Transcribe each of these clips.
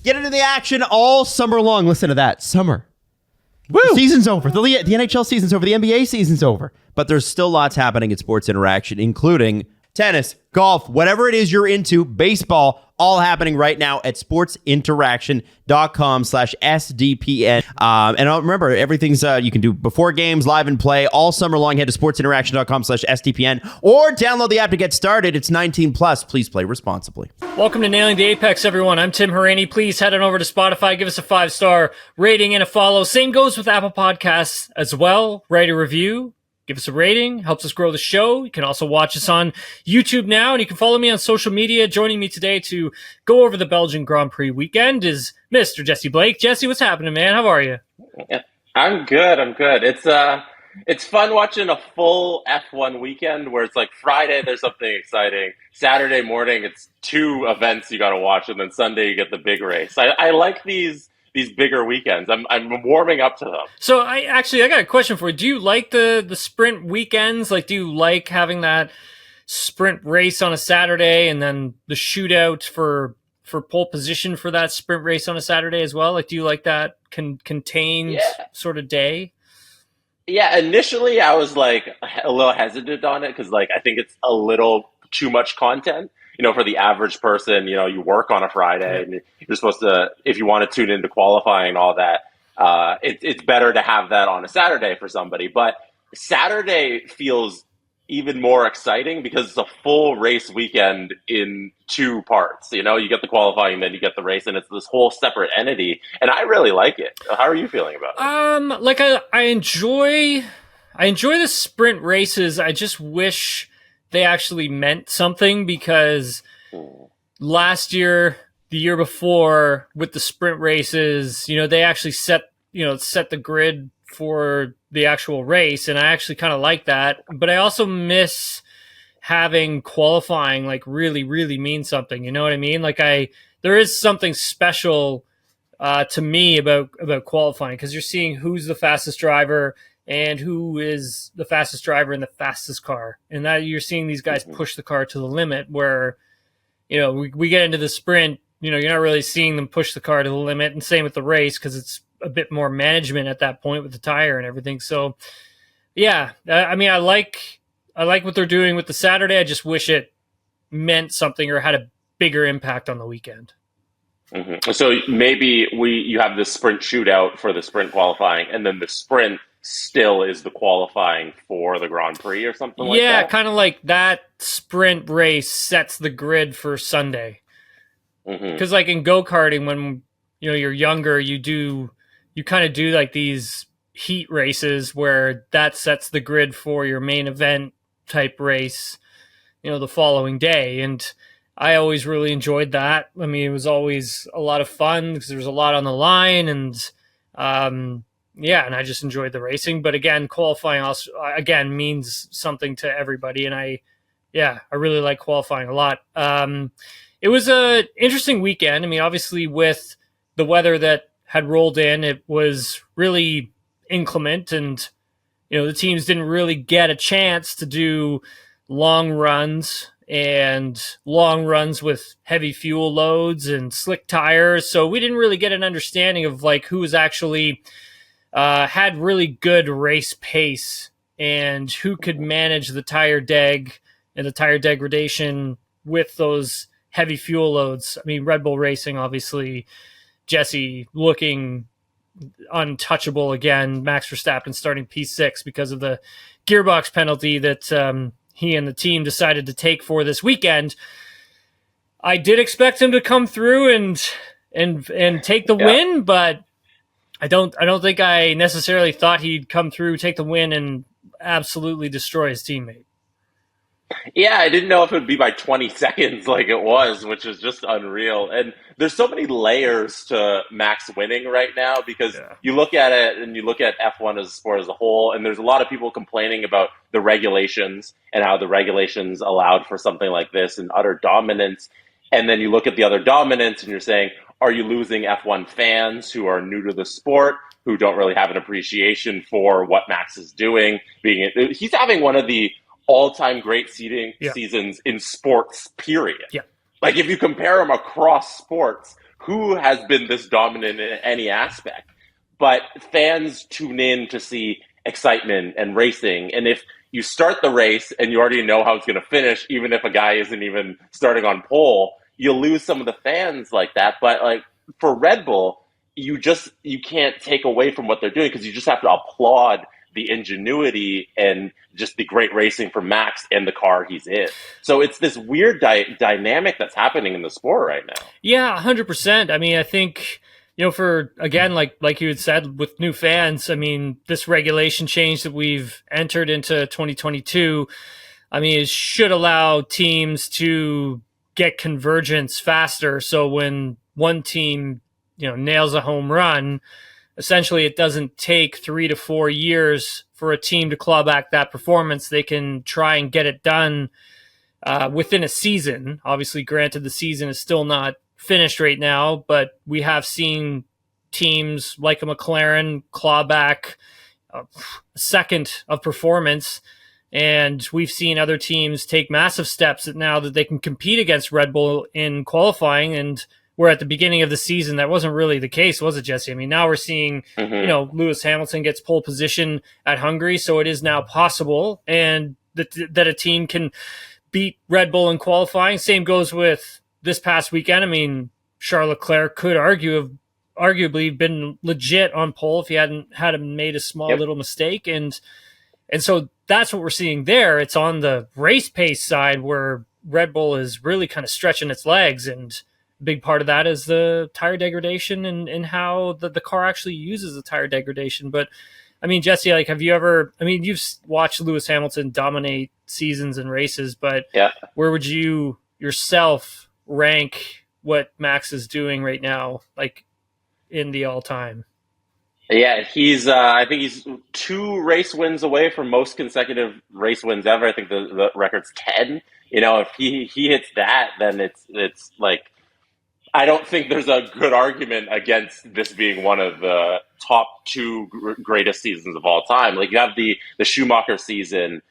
Get into the action all summer long. Listen to that. Summer. Woo! The season's over. The NHL season's over. The NBA season's over. But there's still lots happening at Sports Interaction, including tennis, golf, whatever it is you're into, baseball, all happening right now at sportsinteraction.com/SDPN. And remember, everything's you can do before games, live and play all summer long. Head to sportsinteraction.com/SDPN or download the app to get started. It's 19 plus. Please play responsibly. Welcome to Nailing the Apex, everyone. I'm Tim Haraney. Please head on over to Spotify. Give us a 5-star rating and a follow. Same goes with Apple Podcasts as well. Write a review. Give us a rating, helps us grow the show. You can also watch us on YouTube now, and you can follow me on social media. Joining me today to go over the Belgian Grand Prix weekend is Mr. Jesse Blake. Jesse, what's happening, man? How are you? I'm good. It's fun watching a full F1 weekend where it's like Friday, there's something exciting. Saturday morning, it's 2 events you got to watch, and then Sunday you get the big race. I like these bigger weekends. I'm warming up to them. So I got a question for you. Do you like the sprint weekends? Like, do you like having that sprint race on a Saturday and then the shootout for pole position for that sprint race on a Saturday as well? Like, do you like that contained sort of day? Yeah, initially I was like a little hesitant on it because like I think it's a little too much content. For the average person, you work on a Friday and you're supposed to, if you want to tune into qualifying and all that, it's better to have that on a Saturday for somebody. But Saturday feels even more exciting because it's a full race weekend in 2 parts. You get the qualifying, then you get the race, and it's this whole separate entity. And I really like it. How are you feeling about it? I enjoy the sprint races. I just wish they actually meant something because last year, the year before with the sprint races, they actually set the grid for the actual race. And I actually kind of like that, but I also miss having qualifying like really, really mean something. You know what I mean? Like there is something special to me about qualifying because you're seeing who's the fastest driver and who is the fastest driver in the fastest car. And that you're seeing these guys push the car to the limit where, we get into the sprint, you're not really seeing them push the car to the limit. And same with the race because it's a bit more management at that point with the tire and everything. So, yeah, I like what they're doing with the Saturday. I just wish it meant something or had a bigger impact on the weekend. Mm-hmm. So maybe you have the sprint shootout for the sprint qualifying and then the sprint still is the qualifying for the Grand Prix or something like that? Yeah, kind of like that sprint race sets the grid for Sunday. Because like in go-karting, when you're younger, you kind of do like these heat races where that sets the grid for your main event type race, the following day. And I always really enjoyed that. I mean, it was always a lot of fun because there was a lot on the line and, and I just enjoyed the racing. But again, qualifying also means something to everybody, and I really like qualifying a lot. It was a interesting weekend. I mean, obviously with the weather that had rolled in, it was really inclement, and the teams didn't really get a chance to do long runs with heavy fuel loads and slick tires. So we didn't really get an understanding of like who was actually had really good race pace and who could manage the tire deg and the tire degradation with those heavy fuel loads. I mean, Red Bull Racing, obviously, Jesse looking untouchable again. Max Verstappen starting P6 because of the gearbox penalty that he and the team decided to take for this weekend. I did expect him to come through and take the win, but I don't think I necessarily thought he'd come through, take the win, and absolutely destroy his teammate. Yeah, I didn't know if it would be by 20 seconds like it was, which is just unreal. And there's so many layers to Max winning right now because you look at it and you look at F1 as a sport as a whole, and there's a lot of people complaining about the regulations and how the regulations allowed for something like this and utter dominance. And then you look at the other dominance and you're saying, are you losing F1 fans who are new to the sport, who don't really have an appreciation for what Max is doing? He's having one of the all-time great seasons in sports, period. Yeah. Like if you compare him across sports, who has been this dominant in any aspect. But fans tune in to see excitement and racing. And if you start the race and you already know how it's going to finish, even if a guy isn't even starting on pole, you'll lose some of the fans like that. But like for Red Bull, you can't take away from what they're doing, because you just have to applaud the ingenuity and just the great racing from Max and the car he's in. So it's this weird dynamic that's happening in the sport right now. Yeah, 100%. I mean, I think, for, again, like you had said, with new fans, I mean, this regulation change that we've entered into 2022, I mean, it should allow teams to get convergence faster. So when one team, nails a home run, essentially it doesn't take 3 to 4 years for a team to claw back that performance. They can try and get it done within a season. Obviously, granted, the season is still not finished right now, but we have seen teams like a McLaren claw back a second of performance, and we've seen other teams take massive steps now that they can compete against Red Bull in qualifying. And where at the beginning of the season, that wasn't really the case, was it, Jesse? I mean, now we're seeing, Lewis Hamilton gets pole position at Hungary, so it is now possible, and that a team can beat Red Bull in qualifying. Same goes with this past weekend. I mean, Charles Leclerc could arguably been legit on pole if he hadn't made a small little mistake, and so that's what we're seeing there. It's on the race pace side where Red Bull is really kind of stretching its legs, and big part of that is the tire degradation and how the car actually uses the tire degradation. But I mean, Jesse, like, you've watched Lewis Hamilton dominate seasons and races, but where would you yourself rank what Max is doing right now, like in the all time? Yeah, I think he's 2 race wins away from most consecutive race wins ever. I think the record's 10. If he hits that, then it's like, I don't think there's a good argument against this being one of the top 2 greatest seasons of all time. Like, you have the Schumacher season,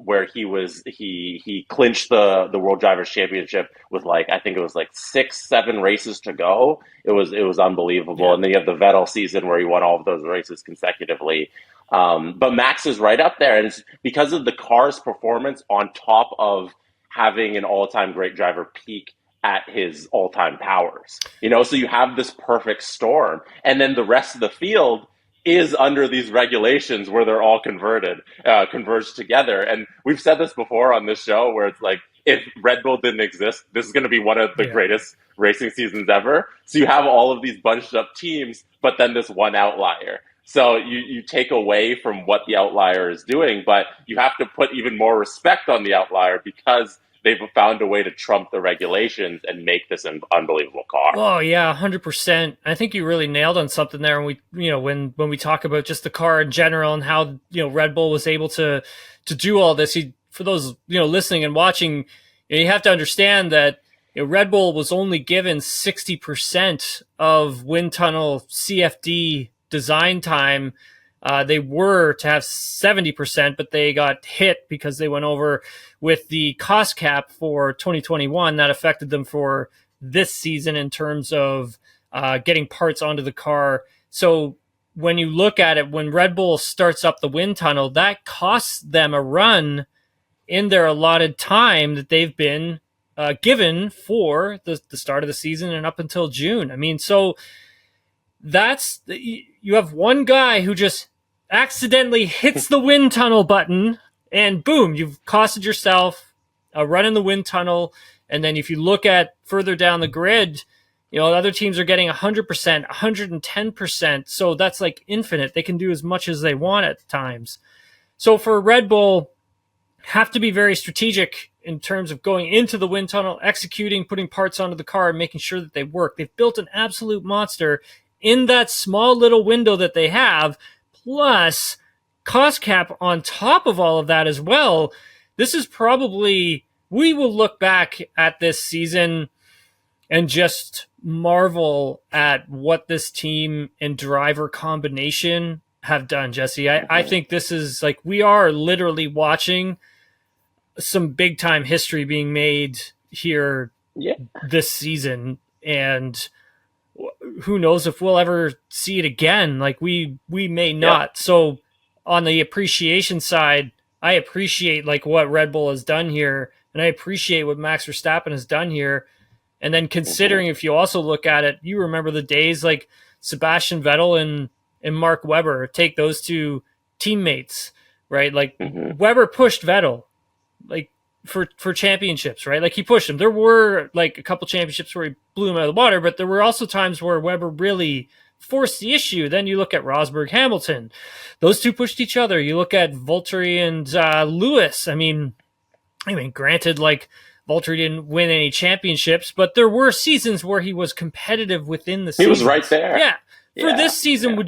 where he clinched the World Drivers' Championship with, like, I think it was like 6-7 races to go. It was unbelievable. Yeah. And then you have the Vettel season where he won all of those races consecutively. But Max is right up there, and it's because of the car's performance on top of having an all-time great driver peak at his all-time powers. So you have this perfect storm, and then the rest of the field is under these regulations where they're all converged together. And we've said this before on this show, where it's like, if Red Bull didn't exist, this is going to be one of the greatest racing seasons ever. So you have all of these bunched up teams, but then this one outlier. So you take away from what the outlier is doing, but you have to put even more respect on the outlier, because they've found a way to trump the regulations and make this an unbelievable car. Oh yeah, 100%. I think you really nailed on something there. When when we talk about just the car in general and how Red Bull was able to do all this. For those listening and watching, you have to understand that Red Bull was only given 60% of wind tunnel CFD design time. They were to have 70%, but they got hit because they went over with the cost cap for 2021. That affected them for this season in terms of getting parts onto the car. So when you look at it, when Red Bull starts up the wind tunnel, that costs them a run in their allotted time that they've been given for the start of the season and up until June. I mean, so you have one guy who just accidentally hits the wind tunnel button, and boom, you've costed yourself a run in the wind tunnel. And then if you look at further down the grid, other teams are getting 100%, 110%. So that's like infinite. They can do as much as they want at times. So for Red Bull, have to be very strategic in terms of going into the wind tunnel, executing, putting parts onto the car, and making sure that they work. They've built an absolute monster in that small little window that they have, plus cost cap on top of all of that as well. This is probably, we will look back at this season and just marvel at what this team and driver combination have done, Jesse. I think this is like, we are literally watching some big time history being made here this season. and who knows if we'll ever see it again. Like we may not. So on the appreciation side, I appreciate like what Red Bull has done here, and I appreciate what Max Verstappen has done here. And then considering if you also look at it, you remember the days like Sebastian Vettel and Mark Webber, take those two teammates, right? Like Webber pushed Vettel like for championships, right? Like he pushed him. There were like a couple championships where he blew him out of the water, but there were also times where Webber really forced the issue. Then you look at Rosberg, Hamilton, those two pushed each other. You look at Valtteri and Lewis. I mean, granted, like Valtteri didn't win any championships, but there were seasons where he was competitive within the season. He was right there. Yeah. For this season,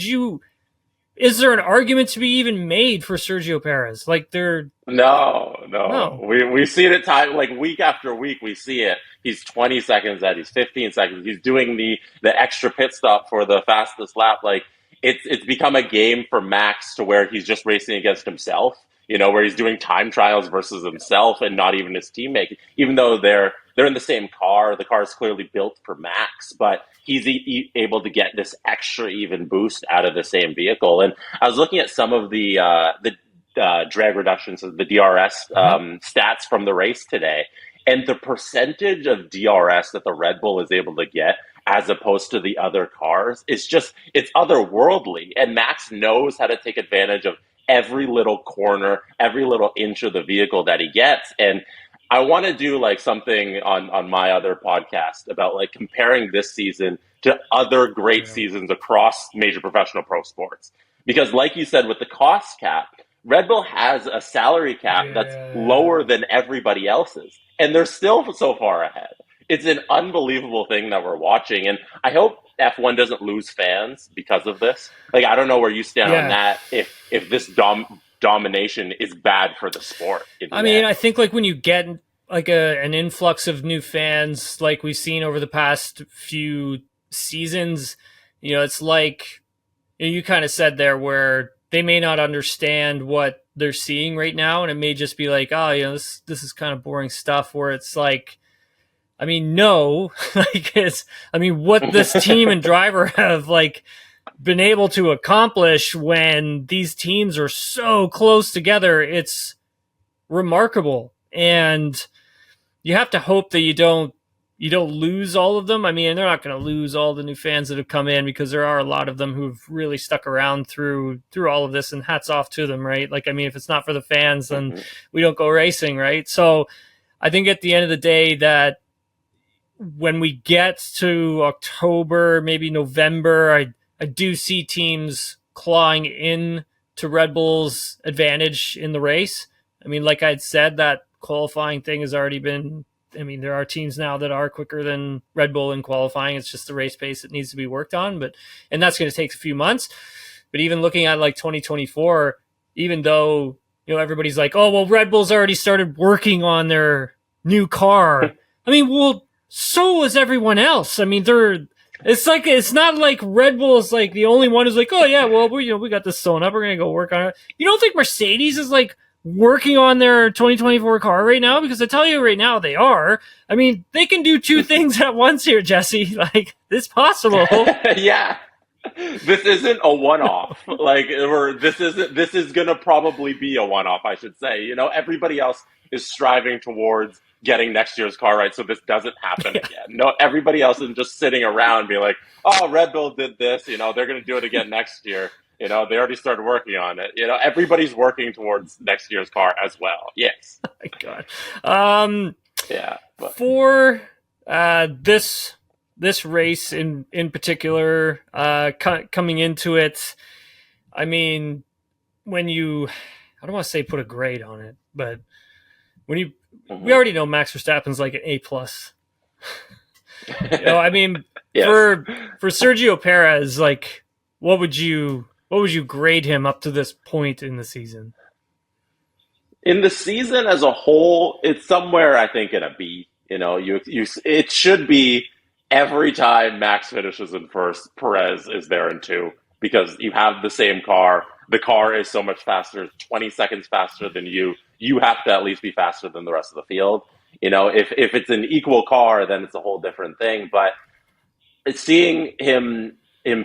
is there an argument to be even made for Sergio Perez? Like No. We see it at time, like week after week, we see it. He's 20 seconds ahead. He's 15 seconds. He's doing the extra pit stop for the fastest lap. Like it's become a game for Max to where he's just racing against himself, where he's doing time trials versus himself and not even his teammate, even though they're in the same car. The car is clearly built for Max, but he's able to get this extra even boost out of the same vehicle. And I was looking at some of the drag reductions, the DRS stats from the race today, and the percentage of DRS that the Red Bull is able to get as opposed to the other cars, it's otherworldly. And Max knows how to take advantage of every little corner, every little inch of the vehicle that he gets. And I want to do like something on my other podcast about like comparing this season to other great seasons across major professional pro sports. Because like you said, with the cost cap, Red Bull has a salary cap that's lower than everybody else's, and they're still so far ahead. It's an unbelievable thing that we're watching, and I hope F1 doesn't lose fans because of this. Like, I don't know where you stand on that, if this domination is bad for the sport. I mean, I think like when you get like an influx of new fans like we've seen over the past few seasons, it's like you kind of said there where they may not understand what they're seeing right now, and it may just be like, this is kind of boring stuff, where it's like, I mean, no, what this team and driver have like been able to accomplish when these teams are so close together, it's remarkable. And you have to hope that you don't lose all of them. I mean, they're not going to lose all the new fans that have come in, because there are a lot of them who've really stuck around through all of this, and hats off to them, right? Like, I mean, if it's not for the fans, then we don't go racing, right? So I think at the end of the day that when we get to October, maybe November, I do see teams clawing in to Red Bull's advantage in the race. I mean, like I'd said, that qualifying thing has already been, there are teams now that are quicker than Red Bull in qualifying. It's just the race pace that needs to be worked on, and that's going to take a few months. But even looking at like 2024, even though, everybody's like, oh, well, Red Bull's already started working on their new car. I mean, well, so is everyone else. I mean, it's not like Red Bull is like the only one who's like, oh yeah, well, we got this sewn up. We're going to go work on it. You don't think Mercedes is like working on their 2024 car right now? Because I tell you right now, they are. I mean, they can do two things at once here, Jesse. Like, it's possible. Yeah. This isn't a one-off. This is going to probably be a one-off, I should say. Everybody else is striving towards getting next year's car right, so this doesn't happen again. No, everybody else is just sitting around being like, oh, Red Bull did this, they're going to do it again next year. They already started working on it. Everybody's working towards next year's car as well. Yes. Oh my God. Yeah. For this race in particular, coming into it, I mean, when I don't want to say put a grade on it, but when we already know Max Verstappen's like an A+. I mean, yes. For Sergio Perez, like, what would you grade him up to this point in the season? In the season as a whole, it's somewhere, I think, in a B. It should be every time Max finishes in first, Perez is there in two, because you have the same car. The car is so much faster, 20 seconds faster than you. You have to at least be faster than the rest of the field. If it's an equal car, then it's a whole different thing. But seeing him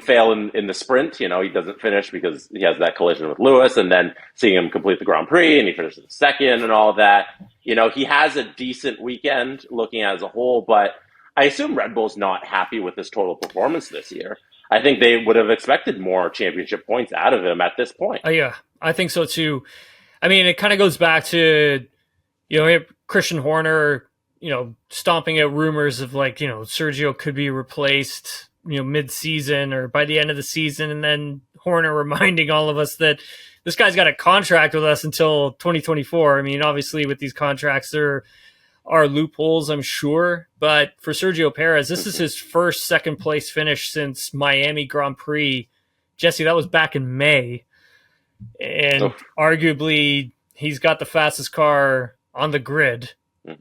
fail in the sprint, he doesn't finish because he has that collision with Lewis, and then seeing him complete the Grand Prix and he finishes second and all of that. He has a decent weekend looking at as a whole, but I assume Red Bull's not happy with his total performance this year. I think they would have expected more championship points out of him at this point. Yeah, I think so too. I mean, it kind of goes back to, Christian Horner, stomping out rumors of Sergio could be replaced, mid-season or by the end of the season. And then Horner reminding all of us that this guy's got a contract with us until 2024. I mean, obviously with these contracts, there are loopholes, I'm sure. But for Sergio Perez, this is his first second place finish since Miami Grand Prix. Jesse, that was back in May. And arguably he's got the fastest car on the grid.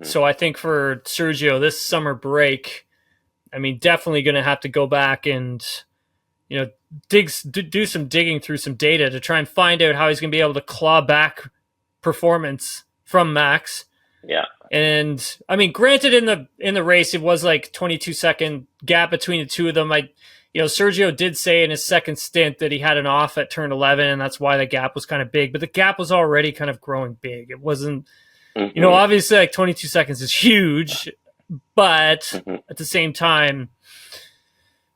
So I think for Sergio, this summer break, I mean, definitely going to have to go back and, do some digging through some data to try and find out how he's going to be able to claw back performance from Max. Yeah. And I mean, granted in the race, it was 22-second gap between the two of them. Sergio did say in his second stint that he had an off at turn 11, and that's why the gap was kind of big, but the gap was already kind of growing big. It wasn't, obviously 22 seconds is huge, but at the same time,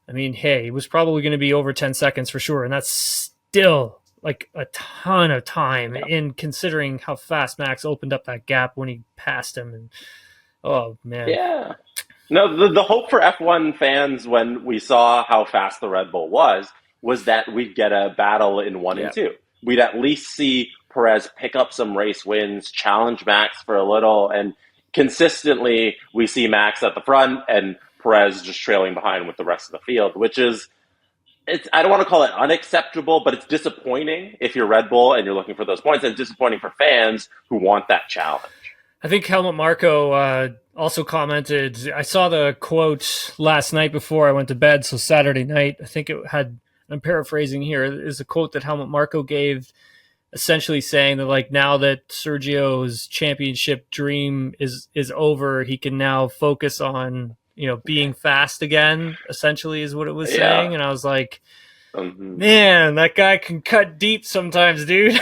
I mean, hey, it was probably going to be over 10 seconds for sure. And that's still a ton of time in considering how fast Max opened up that gap when he passed him. And oh man. Yeah. No, the hope for F1 fans when we saw how fast the Red Bull was that we'd get a battle in 1 and 2. We'd at least see Perez pick up some race wins, challenge Max for a little, and consistently we see Max at the front and Perez just trailing behind with the rest of the field, which is, I don't want to call it unacceptable, but it's disappointing if you're Red Bull and you're looking for those points, and it's disappointing for fans who want that challenge. I think Helmut Marko also commented, I saw the quote last night before I went to bed, so Saturday night, I think it had, I'm paraphrasing here, is a quote that Helmut Marko gave, essentially saying that now that Sergio's championship dream is over, he can now focus on, being fast again, essentially is what it was saying. And I was like, man, that guy can cut deep sometimes, dude.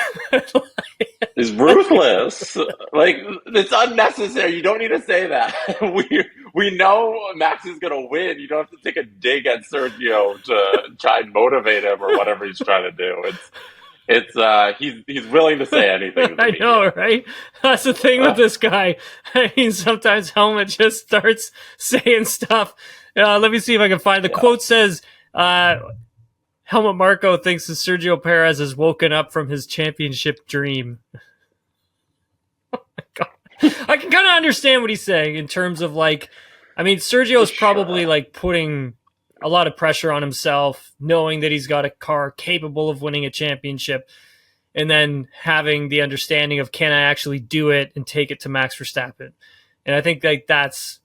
He's ruthless. It's unnecessary. You don't need to say that. We know Max is going to win. You don't have to take a dig at Sergio to try and motivate him or whatever he's trying to do. He's willing to say anything. I know, right? That's the thing with this guy. I mean, sometimes Helmut just starts saying stuff. Let me see if I can find the quote. Says Helmut Marko thinks that Sergio Perez has woken up from his championship dream. Oh my God. I can kind of understand what he's saying in terms of Sergio's probably putting a lot of pressure on himself, knowing that he's got a car capable of winning a championship, and then having the understanding of, can I actually do it and take it to Max Verstappen? And I think that's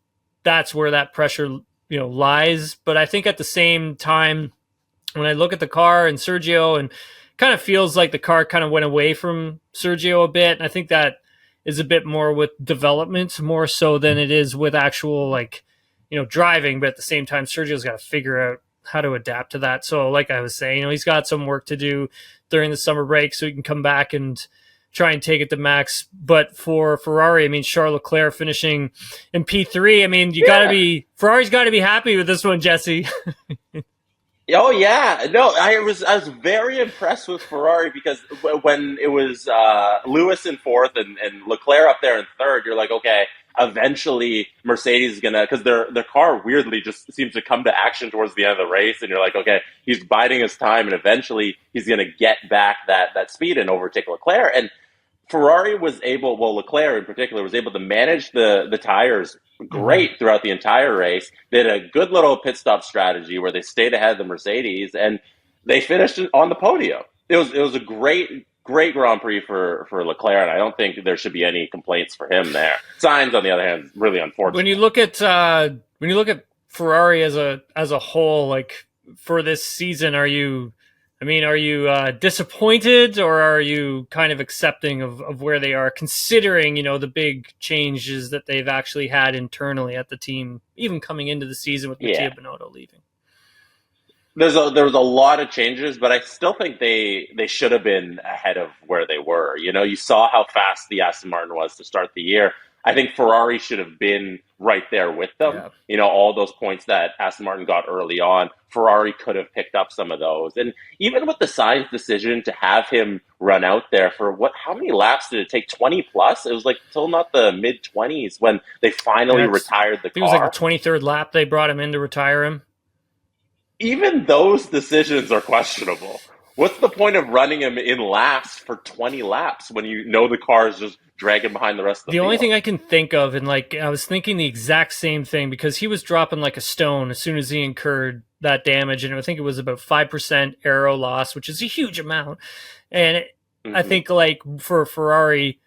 where that pressure, lies. But I think at the same time, when I look at the car and Sergio, and kind of feels like the car kind of went away from Sergio a bit. And I think that is a bit more with development, more so than it is with actual driving, but at the same time, Sergio's got to figure out how to adapt to that. So like I was saying, he's got some work to do during the summer break so he can come back and try and take it to Max. But for Ferrari, Charles Leclerc finishing in P3, Ferrari's got to be happy with this one, Jesse. Oh yeah, no, I was very impressed with Ferrari because when it was Lewis in fourth and Leclerc up there in third, you're like, okay, eventually Mercedes is gonna, because their car weirdly just seems to come to action towards the end of the race, and you're like, okay, he's biding his time, and eventually he's gonna get back that speed and overtake Leclerc. And Ferrari was able, Leclerc in particular, was able to manage the tires great throughout the entire race. They had a good little pit stop strategy where they stayed ahead of the Mercedes, and they finished on the podium. It was a great Grand Prix for Leclerc, and I don't think there should be any complaints for him there. Sainz, on the other hand, is really unfortunate. When you look at Ferrari as a whole, for this season, are you disappointed, or are you kind of accepting of where they are, considering, the big changes that they've actually had internally at the team, even coming into the season with Mattia Binotto leaving? There was a lot of changes, but I still think they should have been ahead of where they were. You know, you saw how fast the Aston Martin was to start the year. I think Ferrari should have been right there with them. Yeah. You know, all those points that Aston Martin got early on, Ferrari could have picked up some of those. And even with the Sainz decision to have him run out there for how many laps did it take? 20 plus? It was like till not the mid 20s when they finally retired the car. It was like the 23rd lap they brought him in to retire him. Even those decisions are questionable. What's the point of running him in last for 20 laps when you know the car is just dragging behind the rest of the field? Only thing I can think of, and like I was thinking the exact same thing, because he was dropping like a stone as soon as he incurred that damage, and I think it was about 5% aero loss, which is a huge amount. And I think like for Ferrari,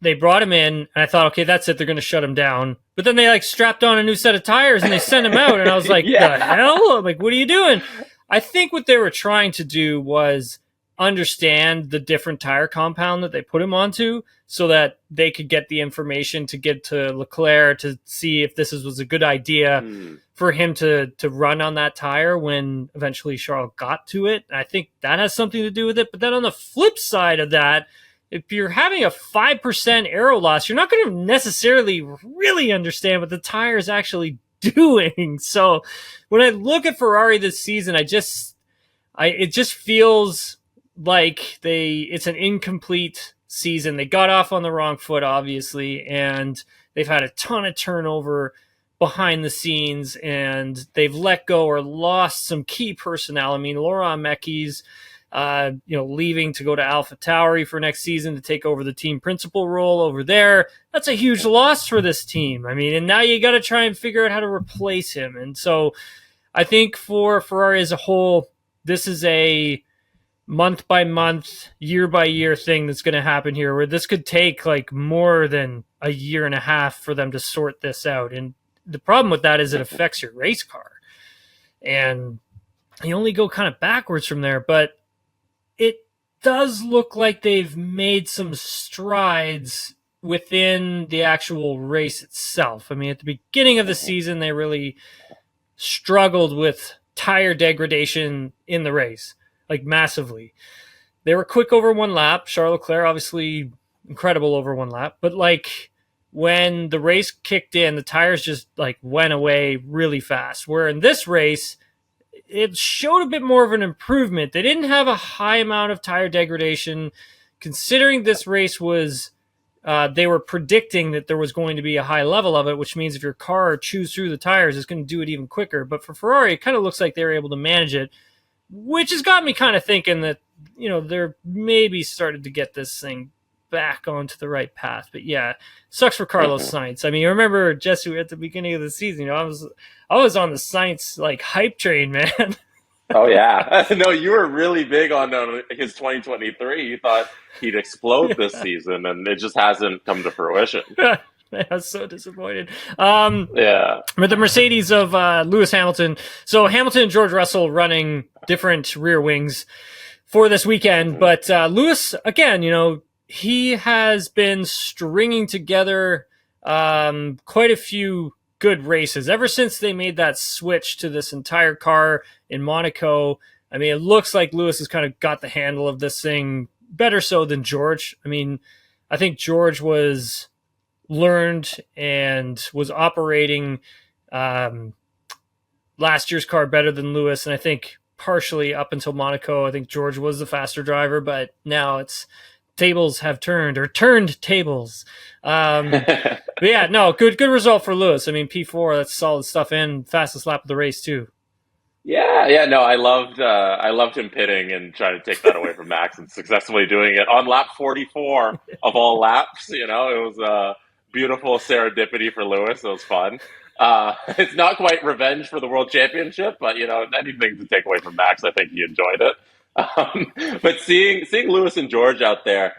they brought him in, and I thought, okay, that's it. They're going to shut him down. But then they like strapped on a new set of tires and they sent him out. And I was like, the hell? I'm like, what are you doing? I think what they were trying to do was understand the different tire compound that they put him onto so that they could get the information to get to Leclerc to see if this was a good idea for him to run on that tire when eventually Charles got to it. I think that has something to do with it. But then on the flip side of that, if you're having a 5% aero loss, you're not going to necessarily really understand what the tire is actually doing. So when I look at Ferrari this season, it just feels like it's an incomplete season. They got off on the wrong foot, obviously, and they've had a ton of turnover behind the scenes, and they've let go or lost some key personnel. I mean, Laurent Mekies, leaving to go to AlphaTauri for next season to take over the team principal role over there. That's a huge loss for this team. I mean, and now you got to try and figure out how to replace him. And so I think for Ferrari as a whole, this is a month by month, year by year thing that's going to happen here, where this could take like more than a year and a half for them to sort this out. And the problem with that is it affects your race car. And you only go kind of backwards from there, but it does look like they've made some strides within the actual race itself. I mean, at the beginning of the season, they really struggled with tire degradation in the race, like massively. They were quick over one lap. Charles Leclerc, obviously incredible over one lap. But like when the race kicked in, the tires just like went away really fast. Where in this race, it showed a bit more of an improvement. They didn't have a high amount of tire degradation, considering this race was, they were predicting that there was going to be a high level of it, which means if your car chews through the tires, it's going to do it even quicker. But for Ferrari, it kind of looks like they were able to manage it, which has got me kind of thinking that, they're maybe started to get this thing back onto the right path. But yeah, sucks for Carlos Sainz. I mean, you remember, Jesse, at the beginning of the season, I was on the Sainz like hype train, man. Oh yeah, no, you were really big on his 2023. You thought he'd explode this season, and it just hasn't come to fruition. I was so disappointed. Yeah. But the Mercedes of Lewis Hamilton. So Hamilton and George Russell running different rear wings for this weekend. But Lewis, again, he has been stringing together quite a few good races ever since they made that switch to this entire car in Monaco. I mean, it looks like Lewis has kind of got the handle of this thing better so than George. I mean, I think George was learned and was operating last year's car better than Lewis. And I think partially up until Monaco, I think George was the faster driver, but now tables have turned tables. But yeah, no, good result for Lewis. I mean, P4, that's solid stuff, and fastest lap of the race too. Yeah, no, I loved him pitting and trying to take that away from Max and successfully doing it on lap 44 of all laps. It was a beautiful serendipity for Lewis. It was fun. It's not quite revenge for the World Championship, but anything to take away from Max, I think he enjoyed it. But seeing Lewis and George out there,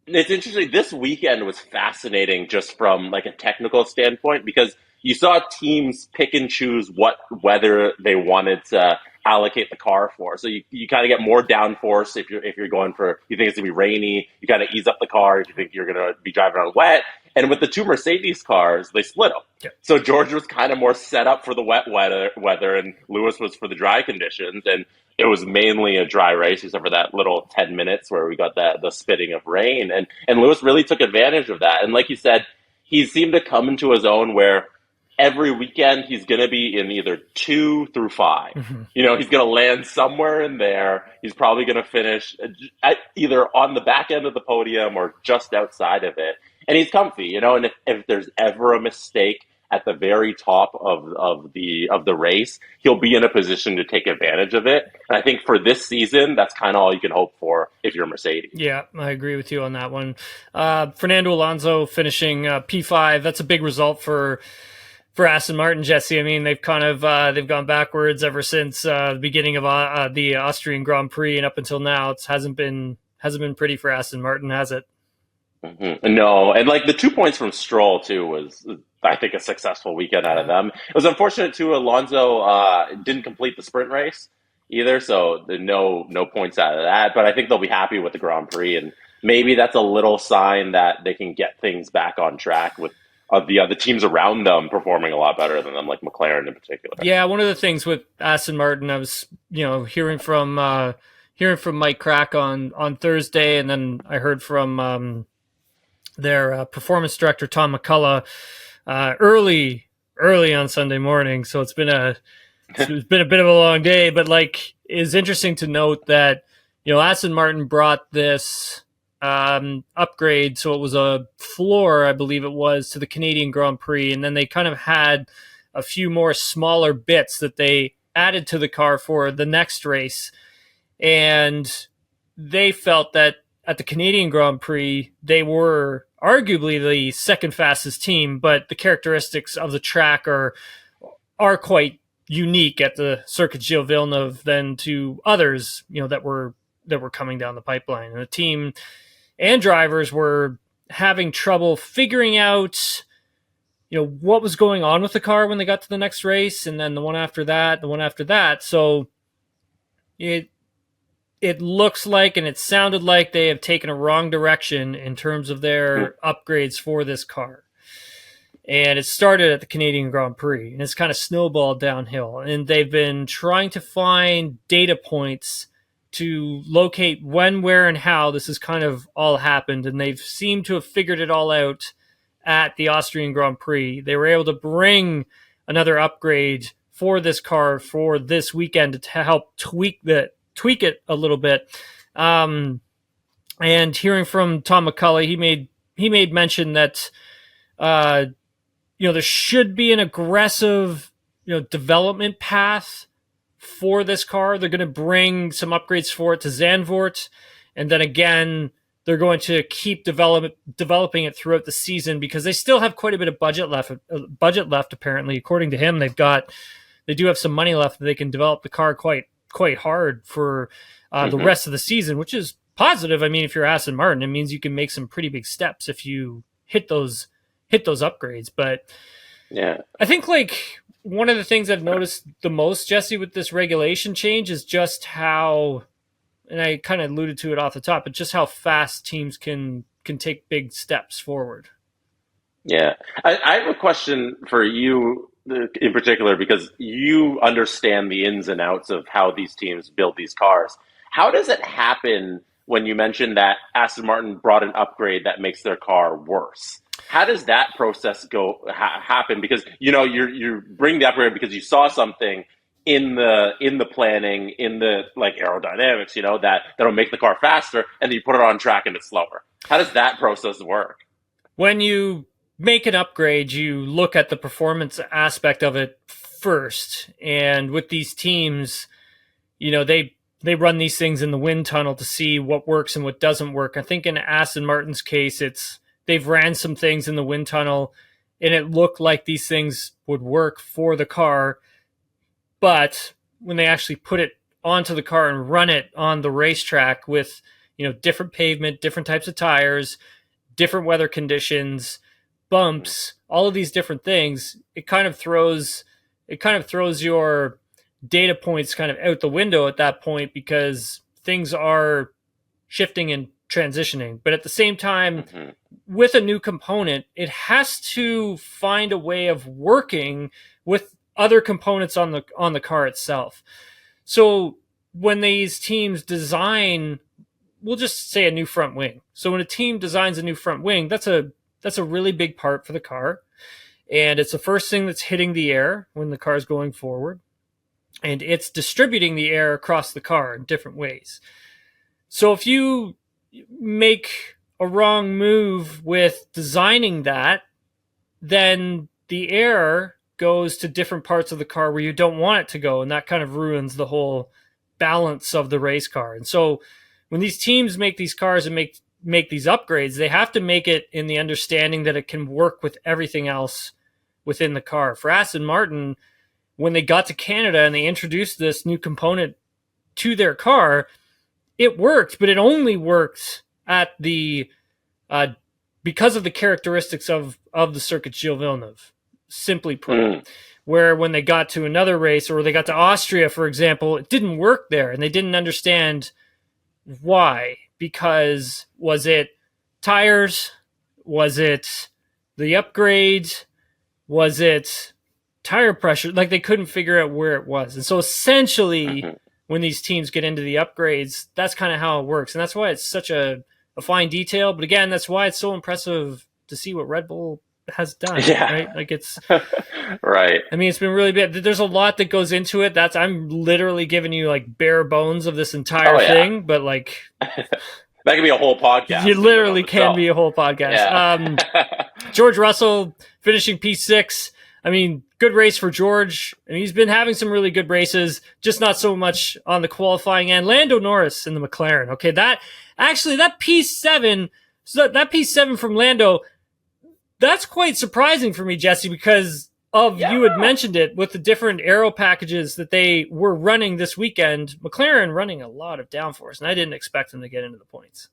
it's interesting. This weekend was fascinating just from like a technical standpoint, because you saw teams pick and choose what weather they wanted to allocate the car for. So you kind of get more downforce if you're going for, you think it's gonna be rainy, you kind of ease up the car if you think you're gonna be driving on wet. And with the two Mercedes cars, they split them. Yeah. So George was kind of more set up for the wet weather, and Lewis was for the dry conditions. And it was mainly a dry race, except for that little 10 minutes where we got the spitting of rain. And Lewis really took advantage of that. And like you said, he seemed to come into his own where every weekend he's going to be in either 2 through 5. Mm-hmm. He's going to land somewhere in there. He's probably going to finish either on the back end of the podium or just outside of it. And he's comfy, and if there's ever a mistake at the very top of the race, he'll be in a position to take advantage of it. And I think for this season, that's kind of all you can hope for if you're Mercedes. Yeah, I agree with you on that one. Fernando Alonso finishing P5. That's a big result for Aston Martin, Jesse. I mean, they've kind of they've gone backwards ever since the beginning of the Austrian Grand Prix, and up until now, it hasn't been pretty for Aston Martin, has it? Mm-hmm. No, and like the 2 points from Stroll too was, I think, a successful weekend out of them. It was unfortunate too. Alonso didn't complete the sprint race either, so no points out of that. But I think they'll be happy with the Grand Prix, and maybe that's a little sign that they can get things back on track with the other teams around them performing a lot better than them, like McLaren in particular. Yeah, one of the things with Aston Martin, I was hearing from Mike Crack on Thursday, and then I heard from their performance director Tom McCullough early on Sunday morning. So it's been a bit of a long day, but like it's interesting to note that Aston Martin brought this upgrade, so it was a floor, I believe it was, to the Canadian Grand Prix, and then they kind of had a few more smaller bits that they added to the car for the next race, and they felt that at the Canadian Grand Prix they were arguably the second fastest team, but the characteristics of the track are quite unique at the Circuit Gilles Villeneuve than to others that were coming down the pipeline, and the team and drivers were having trouble figuring out, what was going on with the car when they got to the next race, and then the one after that. So it looks like, and it sounded like, they have taken a wrong direction in terms of their upgrades for this car. And it started at the Canadian Grand Prix, and it's kind of snowballed downhill. And they've been trying to find data points to locate when, where, and how this has kind of all happened. And they've seemed to have figured it all out at the Austrian Grand Prix. They were able to bring another upgrade for this car for this weekend to help tweak it a little bit. And hearing from Tom McCullough, he made mention that there should be an aggressive development path for this car. They're going to bring some upgrades for it to Zandvoort, and then again they're going to keep developing it throughout the season, because they still have quite a bit of budget left. Apparently, according to him, they do have some money left that they can develop the car quite hard for the rest of the season, which is positive. I mean, if you're Aston Martin, it means you can make some pretty big steps if you hit those upgrades. But yeah, I think like one of the things I've noticed the most, Jesse, with this regulation change is just how, and I kind of alluded to it off the top, but just how fast teams can take big steps forward. Yeah. I have a question for you in particular, because you understand the ins and outs of how these teams build these cars. How does it happen when you mentioned that Aston Martin brought an upgrade that makes their car worse? How does that process happen? Because you bring the upgrade because you saw something in the planning, in the like aerodynamics, that'll make the car faster, and then you put it on track and it's slower. How does that process work? When you make an upgrade, you look at the performance aspect of it first, and with these teams, they run these things in the wind tunnel to see what works and what doesn't work. I think in Aston Martin's case, they've ran some things in the wind tunnel, and it looked like these things would work for the car. But when they actually put it onto the car and run it on the racetrack with, different pavement, different types of tires, different weather conditions, bumps, all of these different things, it kind of throws your data points kind of out the window at that point, because things are shifting and transitioning. But at the same time, with a new component, it has to find a way of working with other components on the car itself. So when these teams design, we'll just say a new front wing. So when a team designs a new front wing, that's a really big part for the car. And it's the first thing that's hitting the air when the car is going forward. And it's distributing the air across the car in different ways. So if you make a wrong move with designing that, then the air goes to different parts of the car where you don't want it to go. And that kind of ruins the whole balance of the race car. And so when these teams make these cars and make these upgrades, they have to make it in the understanding that it can work with everything else within the car. For Aston Martin, when they got to Canada and they introduced this new component to their car, it worked, but it only worked at the because of the characteristics of the circuit Gilles Villeneuve, simply put. Where when they got to another race, or they got to Austria, for example, it didn't work there, and they didn't understand why. Because was it tires? Was it the upgrades? Was it tire pressure? Like, they couldn't figure out where it was. And so essentially, when these teams get into the upgrades, that's kind of how it works. And that's why it's such a fine detail. But again, that's why it's so impressive to see what Red Bull has done. Yeah. Right? Like, it's right. I mean, it's been really big. There's a lot that goes into it. I'm literally giving you like bare bones of this entire thing, but like that could be a whole podcast. You literally can be a whole podcast. Yeah. George Russell finishing P6. I mean, good race for George. And he's been having some really good races, just not so much on the qualifying end. Lando Norris in the McLaren. Okay, that P7, so that P7 from Lando, that's quite surprising for me, Jesse, because you had mentioned it with the different aero packages that they were running this weekend. McLaren running a lot of downforce, and I didn't expect them to get into the points.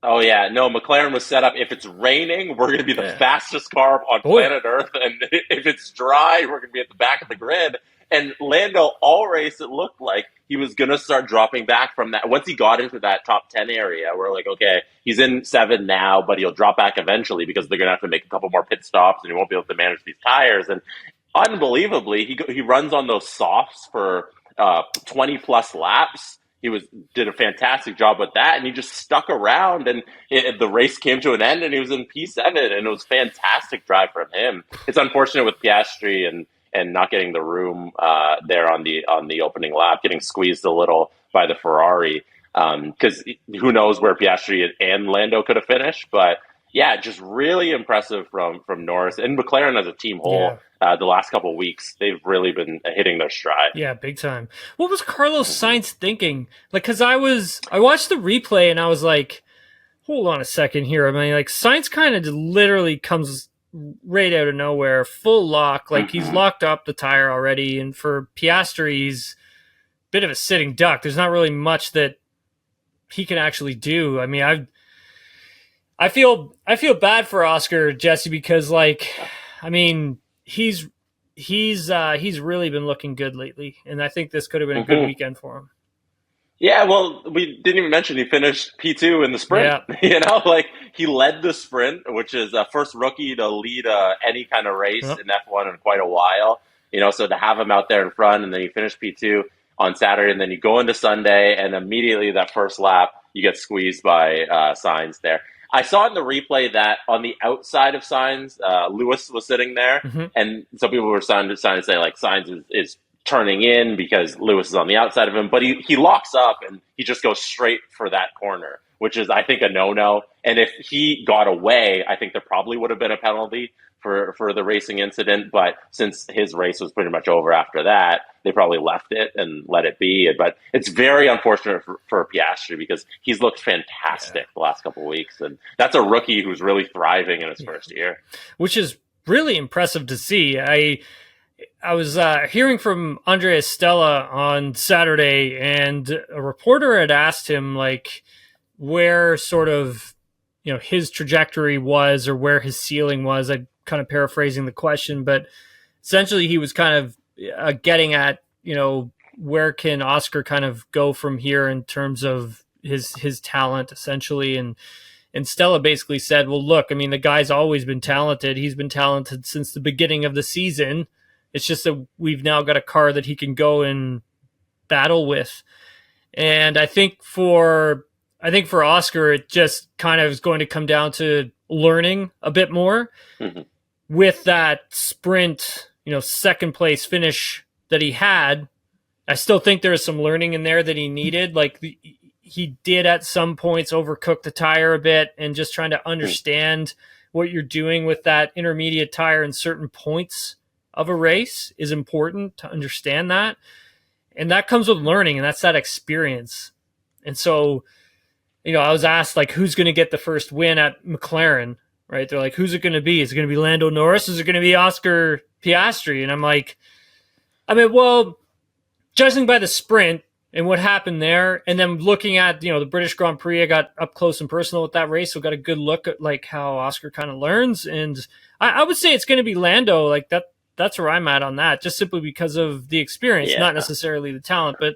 Oh, yeah. No, McLaren was set up. If it's raining, we're going to be the fastest car on planet Earth. And if it's dry, we're going to be at the back of the grid. And Lando, all race, it looked like he was going to start dropping back from that. Once he got into that top 10 area, we're like, okay, he's in 7 now, but he'll drop back eventually because they're going to have to make a couple more pit stops and he won't be able to manage these tires. And unbelievably, he runs on those softs for 20-plus laps. He did a fantastic job with that, and he just stuck around, and the race came to an end, and he was in P7, and it was a fantastic drive from him. It's unfortunate with Piastri and not getting the room there on the opening lap, getting squeezed a little by the Ferrari, because who knows where Piastri and Lando could have finished. But yeah, just really impressive from Norris and McLaren as a team whole. The last couple of weeks, they've really been hitting their stride. Yeah, big time. What was Carlos Sainz thinking? Like, because I watched the replay and I was like, hold on a second here. I mean, like, Sainz kind of literally comes right out of nowhere, full lock. Like, he's locked up the tire already. And for Piastri, he's a bit of a sitting duck. There's not really much that he can actually do. I mean, I feel bad for Oscar, Jesse, because, like, I mean, he's really been looking good lately, and I think this could have been a good weekend for him. Yeah, well, we didn't even mention he finished P2 in the sprint. Yeah. Like, he led the sprint, which is a first rookie to lead any kind of race in F1 in quite a while. So to have him out there in front, and then he finished P2 on Saturday, and then you go into Sunday, and immediately that first lap, you get squeezed by Sainz there. I saw in the replay that on the outside of Sainz, Lewis was sitting there, and some people were starting to say, like, Sainz is turning in because Lewis is on the outside of him, but he locks up and he just goes straight for that corner, which is, I think, a no-no. And if he got away, I think there probably would have been a penalty for the racing incident, but since his race was pretty much over after that, they probably left it and let it be. But it's very unfortunate for Piastri because he's looked fantastic the last couple of weeks, and that's a rookie who's really thriving in his first year. Which is really impressive to see. I was hearing from Andrea Stella on Saturday, and a reporter had asked him, like, where sort of, his trajectory was or where his ceiling was. I'm kind of paraphrasing the question, but essentially he was kind of getting at, where can Oscar kind of go from here in terms of, his talent essentially. And Stella basically said, well, look, I mean, the guy's always been talented. He's been talented since the beginning of the season. It's just that we've now got a car that he can go and battle with. And I think for Oscar, it just kind of is going to come down to learning a bit more with that sprint, second place finish that he had. I still think there is some learning in there that he needed. Like he did at some points overcook the tire a bit, and just trying to understand what you're doing with that intermediate tire in certain points of a race is important to understand that. And that comes with learning, and that's that experience. And so, I was asked, like, who's going to get the first win at McLaren, right? They're like, who's it going to be? Is it going to be Lando Norris? Is it going to be Oscar Piastri? And I'm like, well, judging by the sprint and what happened there, and then looking at, the British Grand Prix, I got up close and personal with that race, so got a good look at, like, how Oscar kind of learns. And I would say it's going to be Lando, like that. That's where I'm at on that, just simply because of the experience, not necessarily the talent. But,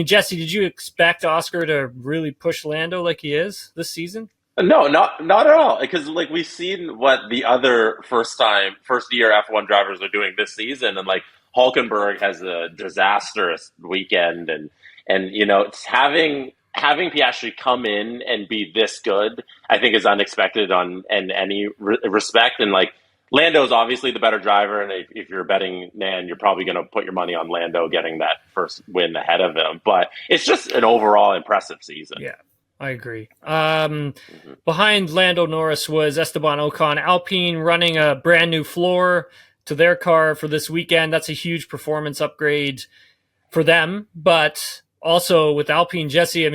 Jesse, did you expect Oscar to really push Lando like he is this season? No, not at all. Because, like, we've seen what the other first-year F1 drivers are doing this season. And, like, Hulkenberg has a disastrous weekend. And it's having Piastri come in and be this good, I think, is unexpected in any respect. And, like, Lando's obviously the better driver, and if you're a betting man, you're probably going to put your money on Lando getting that first win ahead of him. But it's just an overall impressive season. Yeah, I agree. Behind Lando Norris was Esteban Ocon. Alpine running a brand new floor to their car for this weekend. That's a huge performance upgrade for them. But also with Alpine, Jesse,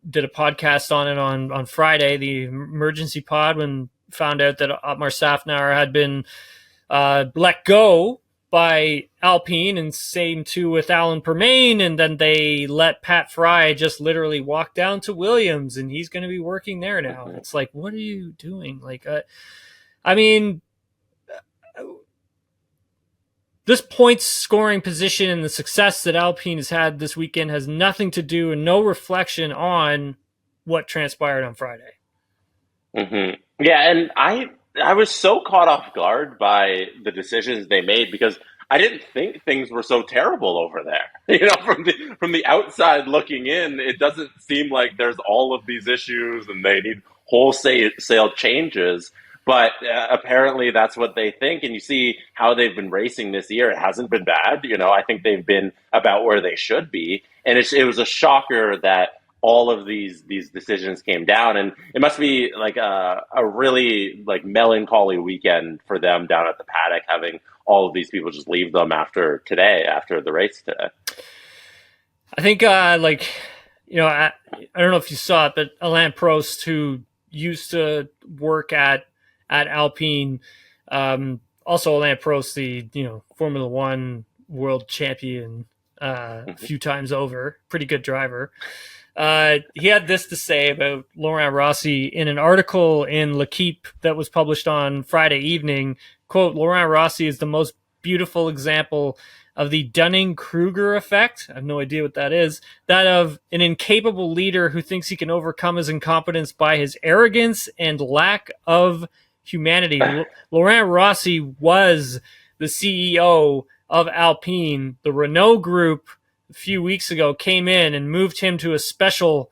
did a podcast on it on Friday, the emergency pod, when found out that Otmar Safnauer had been let go by Alpine, and same too with Alan Permain, and then they let Pat Fry just literally walk down to Williams, and he's going to be working there now. It's like, what are you doing? Like, this points scoring position and the success that Alpine has had this weekend has nothing to do and no reflection on what transpired on Friday. Yeah, and I was so caught off guard by the decisions they made, because I didn't think things were so terrible over there. From the outside looking in, it doesn't seem like there's all of these issues and they need wholesale changes. But apparently that's what they think. And you see how they've been racing this year. It hasn't been bad. I think they've been about where they should be. And it was a shocker that all of these decisions came down, and it must be like a really like melancholy weekend for them down at the paddock, having all of these people just leave them after the race today. I think I don't know if you saw it, but Alain Prost, who used to work at Alpine, also Alain Prost, the Formula One world champion a few times over, pretty good driver. He had this to say about Laurent Rossi in an article in L'Equipe that was published on Friday evening. Quote, Laurent Rossi is the most beautiful example of the Dunning-Kruger effect. I have no idea what that is. That of an incapable leader who thinks he can overcome his incompetence by his arrogance and lack of humanity. Laurent Rossi was the CEO of Alpine. The Renault Group a few weeks ago came in and moved him to a special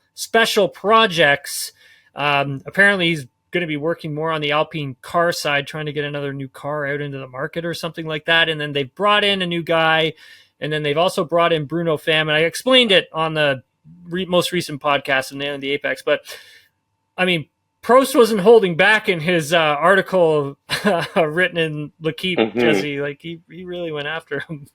projects. Apparently he's going to be working more on the Alpine car side, trying to get another new car out into the market or something like that. And then they've brought in a new guy, and then they've also brought in Bruno Pham. And I explained it on the most recent podcast of Nailing the Apex. But Prost wasn't holding back in his article written in L'Equipe, Jesse. Like he really went after him.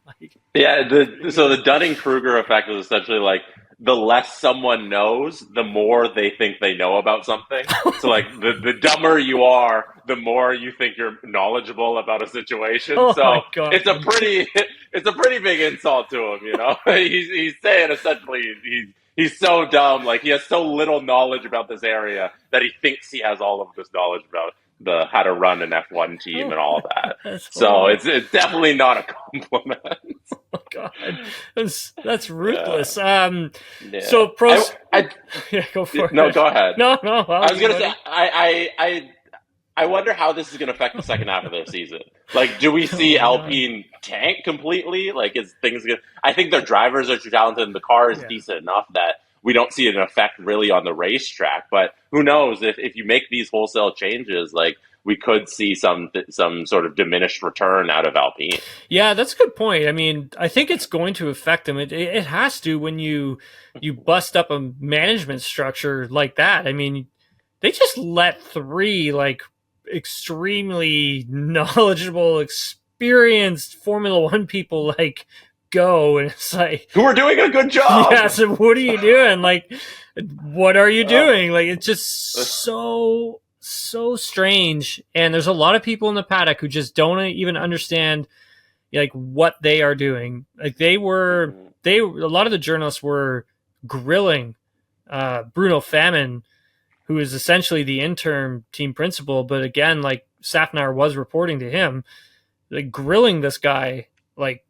Yeah, so the Dunning-Kruger effect is essentially like the less someone knows, the more they think they know about something. So like the dumber you are, the more you think you're knowledgeable about a situation. So it's a pretty big insult to him, He's saying essentially he's so dumb, like he has so little knowledge about this area that he thinks he has all of this knowledge about the how to run an F1 team and all that. So horrible. it's definitely not a compliment. Oh God, that's ruthless. Yeah. So pros. Yeah, go for it. No, go ahead. No. I was gonna say I wonder how this is going to affect the second half of the season. Like, do we see Alpine tank completely? Like, is things going to... I think their drivers are too talented and the car is decent enough that we don't see an effect really on the racetrack. But who knows, if you make these wholesale changes, like, we could see some sort of diminished return out of Alpine. Yeah, that's a good point. I mean, I think it's going to affect them. It has to when you bust up a management structure like that. I mean, they just let 3, like, extremely knowledgeable, experienced Formula One people like go, and it's like, who are doing a good job. Yeah, so what are you doing? Like, what are you doing? Like, it's just so strange. And there's a lot of people in the paddock who just don't even understand like what they are doing. Like a lot of the journalists were grilling Bruno Famin, who is essentially the interim team principal. But again, like Safnar was reporting to him, like grilling this guy, like,